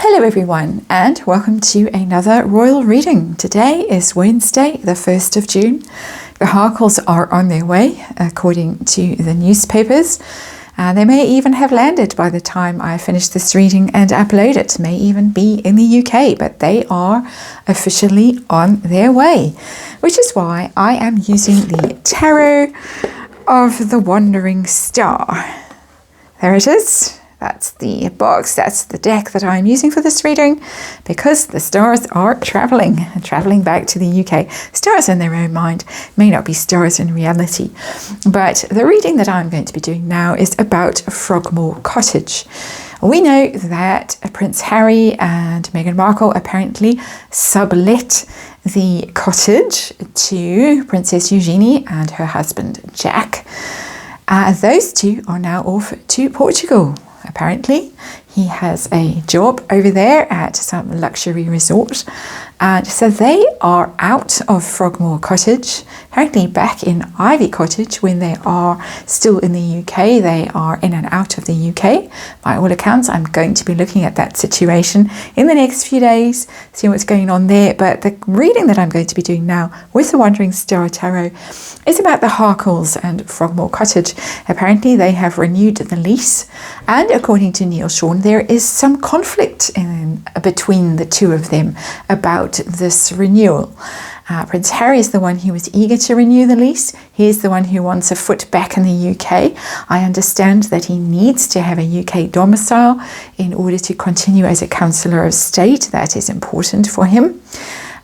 Hello everyone, and welcome to another royal reading. Today is Wednesday, the 1st of June. The Harkles are on their way, according to the newspapers. They may even have landed by the time I finish this reading and upload it. May even be in the UK, but they are officially on their way, which is why I am using the Tarot of the Wandering Star. There it is. That's the box, that's the deck that I'm using for this reading, because the stars are travelling back to the UK. Stars in their own mind may not be stars in reality. But the reading that I'm going to be doing now is about Frogmore Cottage. We know that Prince Harry and Meghan Markle apparently sublet the cottage to Princess Eugenie and her husband Jack. Those two are now off to Portugal. Apparently, he has a job over there at some luxury resort. And so they are out of Frogmore Cottage, apparently back in Ivy Cottage when they are still in the UK. They are in and out of the UK. By all accounts, I'm going to be looking at that situation in the next few days, see what's going on there. But the reading that I'm going to be doing now with the Wandering Star Tarot is about the Harkles and Frogmore Cottage. Apparently, they have renewed the lease. And according to Neil Sean, there is some conflict between the two of them about this renewal. Prince Harry is the one who was eager to renew the lease. He is the one who wants a foot back in the UK. I understand that he needs to have a UK domicile in order to continue as a Councillor of State. That is important for him.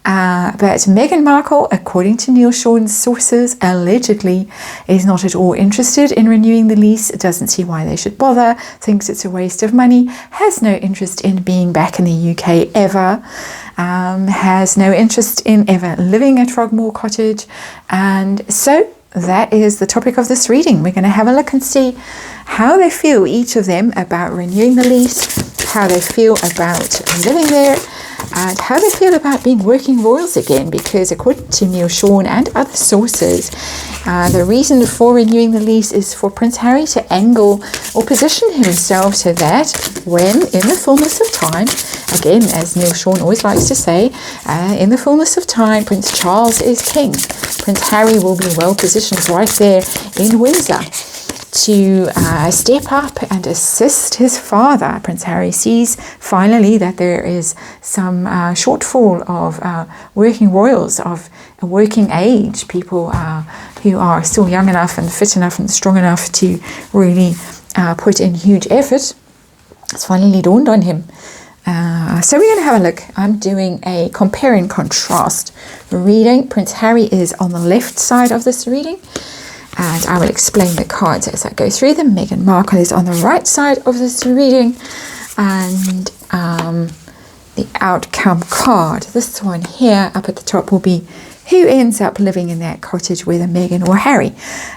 But Meghan Markle, according to Neil Sean's sources, allegedly is not at all interested in renewing the lease, doesn't see why they should bother, thinks it's a waste of money, has no interest in being back in the UK ever, has no interest in ever living at Frogmore Cottage. And so that is the topic of this reading. We're going to have a look and see how they feel, each of them, about renewing the lease, how they feel about living there, and how they feel about being working royals again, because according to Neil Sean and other sources, the reason for renewing the lease is for Prince Harry to angle or position himself so that when, in the fullness of time, again, as Neil Sean always likes to say, in the fullness of time, Prince Charles is king. Prince Harry will be well positioned right there in Windsor to step up and assist his father. Prince Harry sees finally that there is some shortfall of working royals of a working age, people who are still young enough and fit enough and strong enough to really put in huge effort. It's finally dawned on him. So we're going to have a look. I'm doing a compare and contrast reading. Prince Harry is on the left side of this reading, and I will explain the cards as I go through them. Meghan Markle is on the right side of this reading, and the outcome card, this one here up at the top, will be who ends up living in that cottage, whether Meghan or Harry.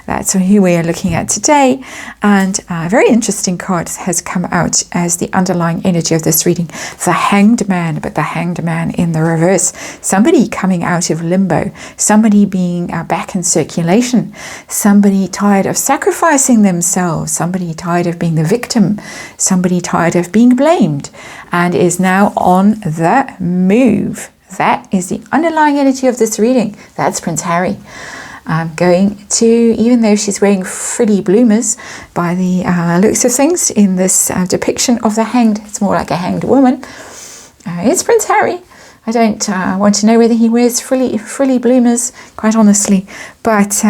That's who we are looking at today. And a very interesting card has come out as the underlying energy of this reading. The Hanged Man, but the Hanged Man in the reverse. Somebody coming out of limbo. Somebody being back in circulation. Somebody tired of sacrificing themselves. Somebody tired of being the victim. Somebody tired of being blamed and is now on the move. That is the underlying energy of this reading. That's Prince Harry. I'm going to, even though she's wearing frilly bloomers by the looks of things in this depiction of the hanged, it's more like a hanged woman. It's Prince Harry. I don't want to know whether he wears frilly bloomers, quite honestly. But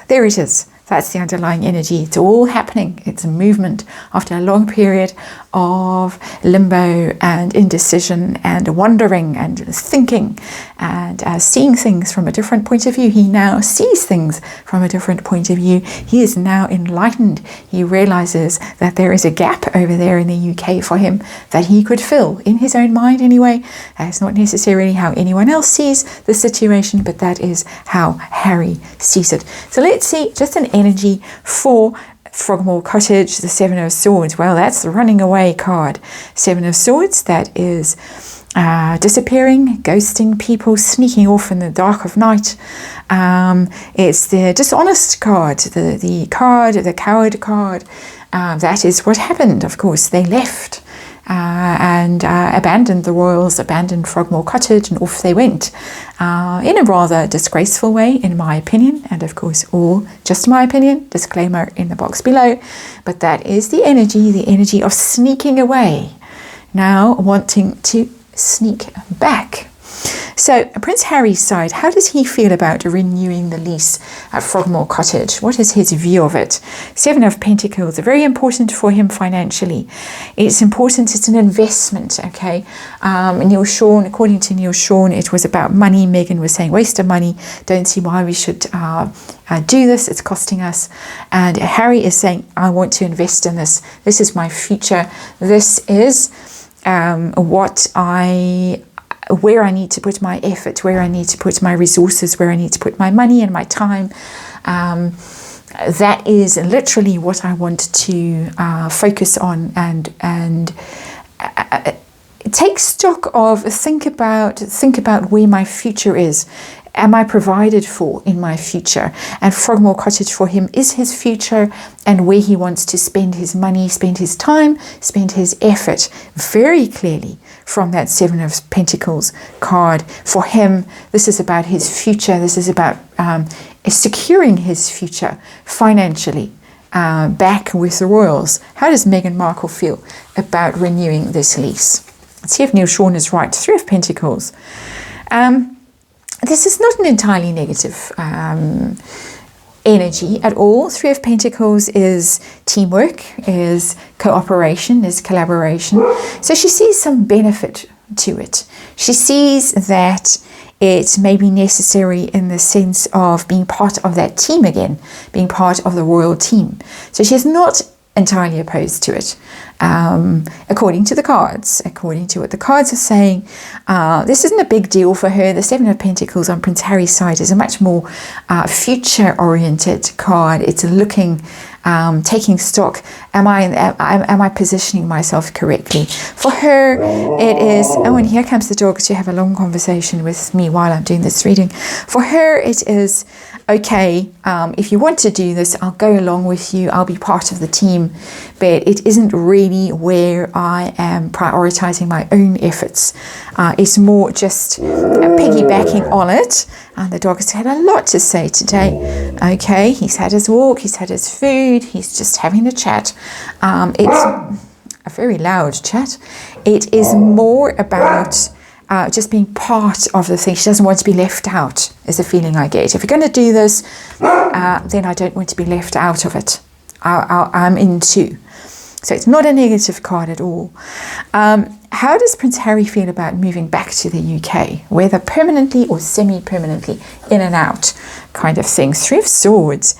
there it is. That's the underlying energy. It's all happening. It's a movement after a long period of limbo and indecision and wondering and thinking and seeing things from a different point of view. He now sees things from a different point of view. He is now enlightened. He realizes that there is a gap over there in the UK for him that he could fill in his own mind anyway. It's not necessarily how anyone else sees the situation, but that is how Harry sees it. So let's see just an energy for Frogmore Cottage, the Seven of Swords. Well, that's the running away card. Seven of Swords, that is disappearing, ghosting people, sneaking off in the dark of night. It's the dishonest card, the coward card. That is what happened. Of course, they left. and abandoned the royals, abandoned Frogmore Cottage, and off they went in a rather disgraceful way, in my opinion, and of course all just my opinion, disclaimer in the box below, but that is the energy of sneaking away, now wanting to sneak back. So Prince Harry's side, how does he feel about renewing the lease at Frogmore Cottage? What is his view of it? Seven of Pentacles are very important for him financially. It's important, it's an investment, okay? Neil Sean, according to Neil Sean, it was about money. Meghan was saying, waste of money, don't see why we should do this, it's costing us. And Harry is saying, I want to invest in this. This is my future. This is where I need to put my effort, where I need to put my resources, where I need to put my money and my time. That is literally what I want to focus on and take stock of, think about where my future is. Am I provided for in my future? And Frogmore Cottage for him is his future, and where he wants to spend his money, spend his time, spend his effort. Very clearly from that Seven of Pentacles card, for him, this is about his future. This is about securing his future financially, back with the royals. How does Meghan Markle feel about renewing this lease? Let's see if Neil Sean is right. Three of Pentacles. This is not an entirely negative energy at all. Three of Pentacles is teamwork, is cooperation, is collaboration. So she sees some benefit to it. She sees that it may be necessary in the sense of being part of that team again, being part of the royal team. So she's not entirely opposed to it, according to the cards, according to what the cards are saying. This isn't a big deal for her. The Seven of Pentacles on Prince Harry's side is a much more future-oriented card. It's looking, taking stock. Am I positioning myself correctly? For her, it is, oh, and here comes the dog to have a long conversation with me while I'm doing this reading. For her, it is, okay, if you want to do this, I'll go along with you. I'll be part of the team, but it isn't really where I am prioritizing my own efforts. It's more just piggybacking on it. And the dog has had a lot to say today. Okay, he's had his walk, he's had his food, he's just having a chat. It's a very loud chat. It is more about just being part of the thing. She doesn't want to be left out, is the feeling I get. If you're going to do this, then I don't want to be left out of it. I'm in too. So it's not a negative card at all. How does Prince Harry feel about moving back to the UK, whether permanently or semi-permanently, in and out kind of thing? Three of Swords.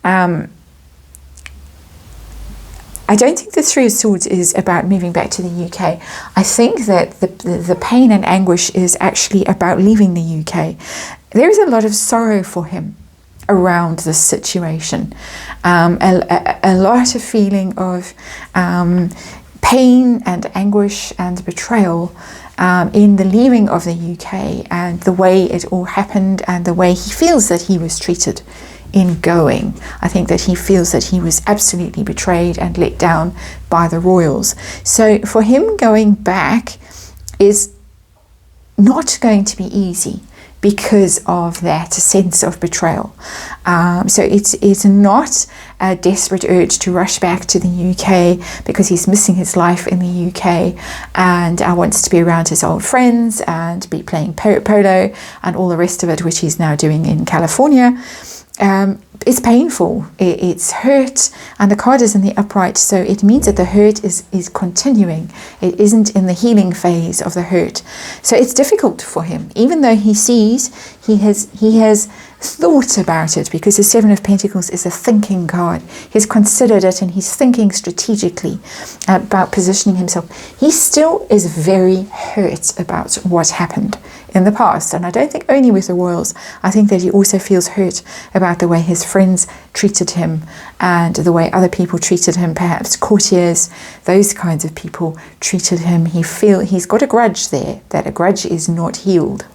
I don't think the Three of Swords is about moving back to the UK. I think that the pain and anguish is actually about leaving the UK. There is a lot of sorrow for him around this situation. A lot of feeling of pain and anguish and betrayal in the leaving of the UK and the way it all happened and the way he feels that he was treated in going. I think that he feels that he was absolutely betrayed and let down by the royals. So for him, going back is not going to be easy because of that sense of betrayal. So it's not a desperate urge to rush back to the UK because he's missing his life in the UK and wants to be around his old friends and be playing polo and all the rest of it, which he's now doing in California. It's painful, it's hurt, and the card is in the upright, so it means that the hurt is continuing. It isn't in the healing phase of the hurt. So it's difficult for him, even though he sees, he has thought about it, because the Seven of Pentacles is a thinking card. He's considered it and he's thinking strategically about positioning himself. He still is very hurt about what happened in the past, and I don't think only with the royals. I think that he also feels hurt about the way his friends treated him and the way other people treated him, perhaps courtiers, those kinds of people treated him. He's got a grudge there, that a grudge is not healed.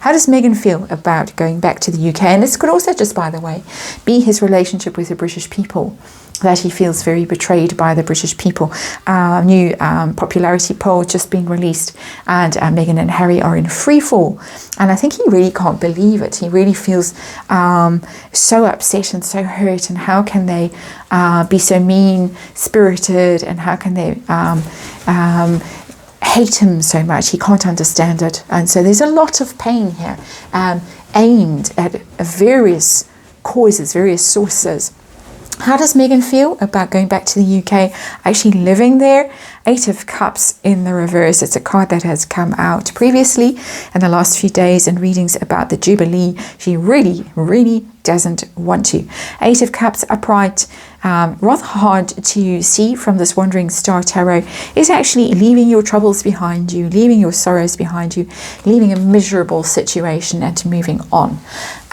How does Meghan feel about going back to the UK? And this could also, just by the way, be his relationship with the British people. that he feels very betrayed by the British people. New popularity poll just been released, and Meghan and Harry are in free fall. And I think he really can't believe it. He really feels so upset and so hurt. And how can they be so mean-spirited? And how can they hate him so much? He can't understand it. And so there's a lot of pain here, aimed at various causes, various sources. How does Meghan feel about going back to the UK, actually living there? 8 of Cups in the reverse. It's a card that has come out previously in the last few days in readings about the Jubilee. She really doesn't want to. 8 of Cups upright, rather hard to see from this Wandering Star Tarot, is actually leaving your troubles behind you, leaving your sorrows behind you, leaving a miserable situation and moving on.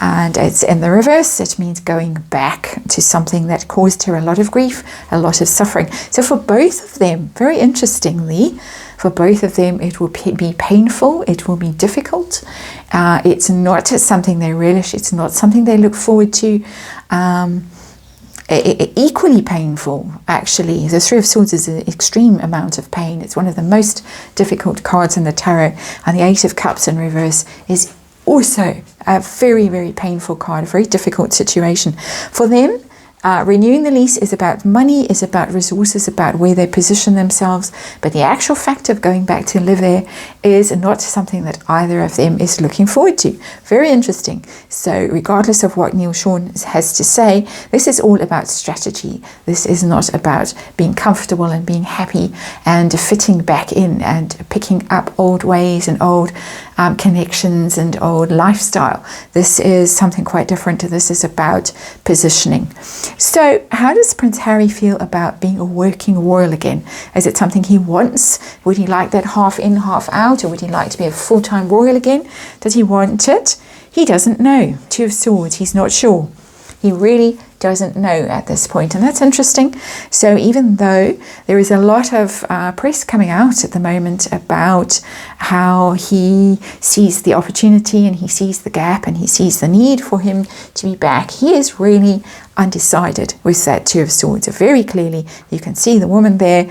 And it's in the reverse. It means going back to something that caused her a lot of grief, a lot of suffering. So for both of them, very interestingly, for both of them, it will be painful, it will be difficult. It's not something they relish, it's not something they look forward to. Equally painful, actually. The Three of Swords is an extreme amount of pain. It's one of the most difficult cards in the tarot. And the 8 of Cups in reverse is also a very painful card, a very difficult situation. For them, renewing the lease is about money, is about resources, about where they position themselves. But the actual fact of going back to live there is not something that either of them is looking forward to. Very interesting. So regardless of what Neil Sean has to say, this is all about strategy. This is not about being comfortable and being happy and fitting back in and picking up old ways and old connections and old lifestyle. This is something quite different. This is about positioning. So how does Prince Harry feel about being a working royal again? Is it something he wants? Would he like that half in, half out? Or would he like to be a full-time royal again? Does he want it? He doesn't know. 2 of Swords, he's not sure. He really doesn't know at this point, and that's interesting. So even though there is a lot of press coming out at the moment about how he sees the opportunity and he sees the gap and he sees the need for him to be back, he is really undecided with that 2 of Swords. Very clearly you can see the woman there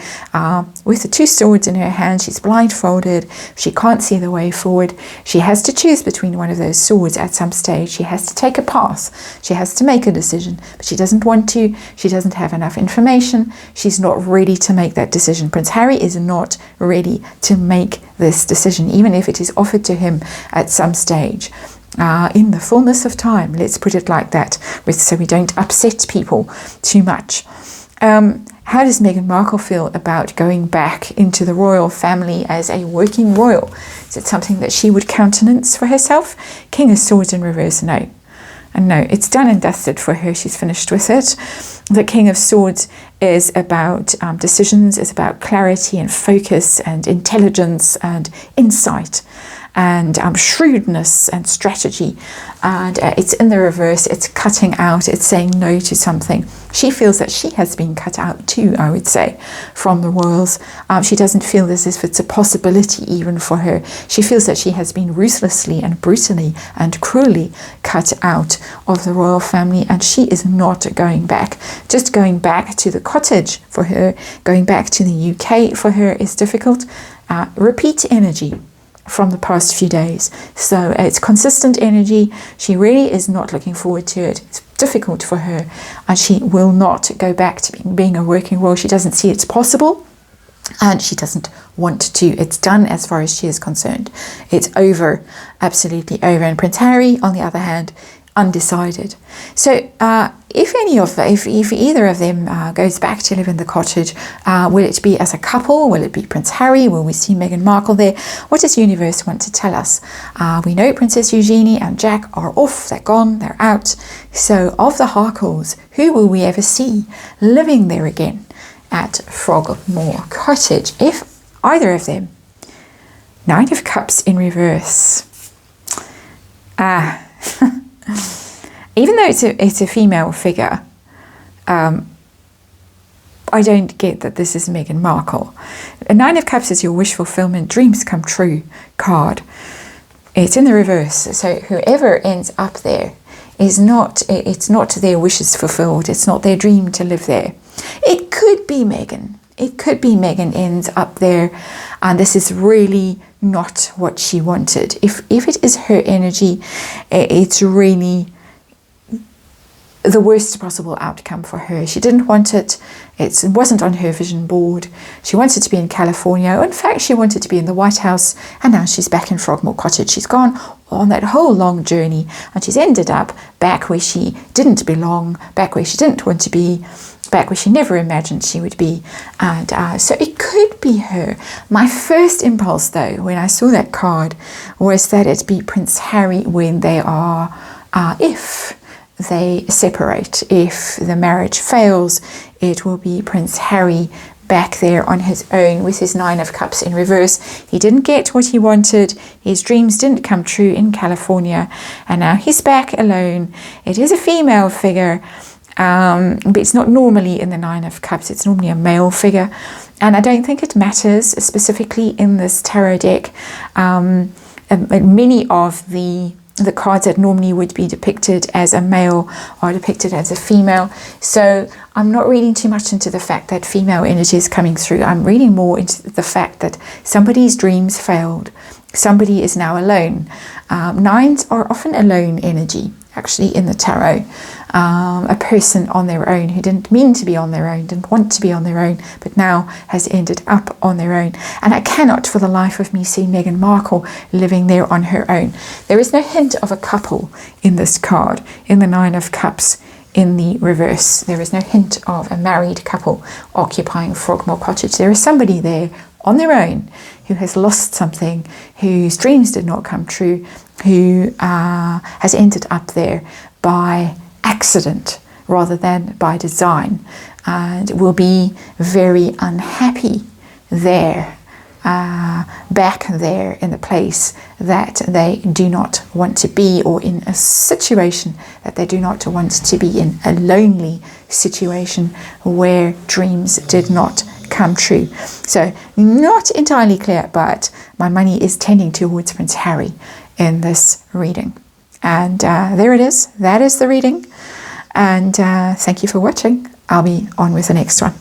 with the 2 swords in her hand. She's blindfolded, she can't see the way forward. She has to choose between one of those swords at some stage. She has to take a path, she has to make a decision, but she doesn't want to, she doesn't have enough information, she's not ready to make that decision. Prince Harry is not ready to make this decision, even if it is offered to him at some stage. In the fullness of time, let's put it like that, so we don't upset people too much. How does Meghan Markle feel about going back into the royal family as a working royal? Is it something that she would countenance for herself? King of Swords in reverse, no. And no, it's done and dusted for her. She's finished with it. The King of Swords is about decisions, is about clarity and focus and intelligence and insight and shrewdness and strategy. And it's in the reverse. It's cutting out. It's saying no to something. She feels that she has been cut out too, I would say, from the royals. She doesn't feel as if it's a possibility even for her. She feels that she has been ruthlessly and brutally and cruelly cut out of the royal family, and she is not going back. Just going back to the cottage for her, going back to the UK for her is difficult. Repeat energy from the past few days. So it's consistent energy. She really is not looking forward to it. It's difficult for her, and she will not go back to being a working royal. She doesn't see it's possible, and she doesn't want to. It's done as far as she is concerned. It's over, absolutely over. And Prince Harry, on the other hand, undecided. So if either of them goes back to live in the cottage, will it be as a couple? Will it be Prince Harry? Will we see Meghan Markle there? What does universe want to tell us? We know Princess Eugenie and Jack are off, they're gone, they're out. So of the Harkles, who will we ever see living there again at Frogmore Cottage? If either of them. 9 of Cups in reverse. Even though it's a female figure, I don't get that this is Meghan Markle. A 9 of Cups is your wish fulfillment, dreams come true card. It's in the reverse, so whoever ends up there is not, it's not their wishes fulfilled, it's not their dream to live there. It could be Megan. It could be Megan ends up there, and this is really not what she wanted. If it is her energy, it's really the worst possible outcome for her. She didn't want it. It wasn't on her vision board. She wanted to be in California. In fact, she wanted to be in the White House, and now she's back in Frogmore Cottage. She's gone on that whole long journey, and she's ended up back where she didn't belong, back where she didn't want to be, back where she never imagined she would be. And so it could be her. My first impulse, though, when I saw that card, was that it be Prince Harry when they are, if they separate. If the marriage fails, it will be Prince Harry back there on his own with his 9 of Cups in reverse. He didn't get what he wanted. His dreams didn't come true in California, and now he's back alone. It is a female figure, but it's not normally in the 9 of Cups. It's normally a male figure, and I don't think it matters specifically in this tarot deck. Many of the cards that normally would be depicted as a male are depicted as a female. So I'm not reading too much into the fact that female energy is coming through. I'm reading more into the fact that somebody's dreams failed. Somebody is now alone. 9s are often alone energy, actually, in the tarot. A person on their own who didn't mean to be on their own, didn't want to be on their own, but now has ended up on their own. And I cannot for the life of me see Meghan Markle living there on her own. There is no hint of a couple in this card, in the 9 of Cups in the reverse. There is no hint of a married couple occupying Frogmore Cottage. There is somebody there on their own who has lost something, whose dreams did not come true, who has ended up there by accident rather than by design, and will be very unhappy there, back there in the place that they do not want to be, or in a situation that they do not want to be in, a lonely situation where dreams did not come true. So not entirely clear, but my money is tending towards Prince Harry in this reading. And there it is. That is the reading. And thank you for watching. I'll be on with the next one.